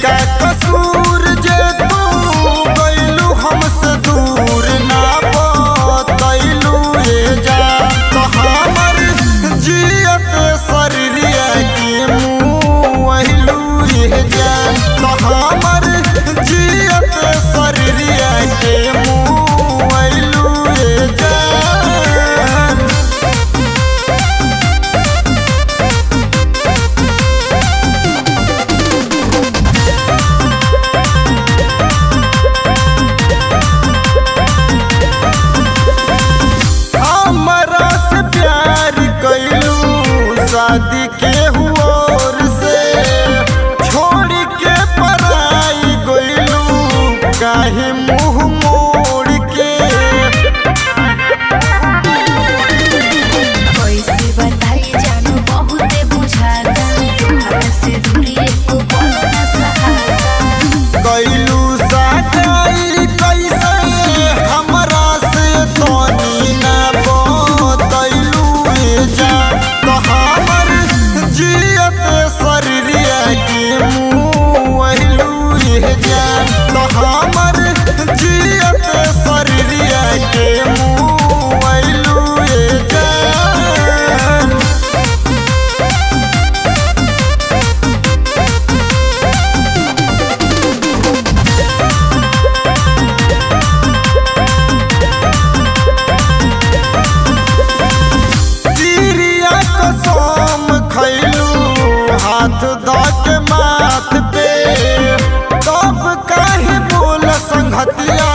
का कसूर जे तू गइलू हमसे दूर ना बतैलू ये जान तो हमर जियत शरीरिया के मुँहलू ये जान तो हमर जियत शरीरिया के मुँहलू ये जान। शादी के हुओर से छोड़ के पराई गइलू काहे मुँह मोड़ के कैसे बताई जानू बहुते बुझाता तोहरा से दूरी एको पल ना सहाता गइलू सगाई कैसे हमरा से तनी ना बतैलू ये जान तो हमर जियत शरीरिया के मुँहलू ये जान तो हमर जियत शरीरिया के मुँहलू ये जान। कसम खैलू हाथ धके माथ पे तब काहे बोल संगतिया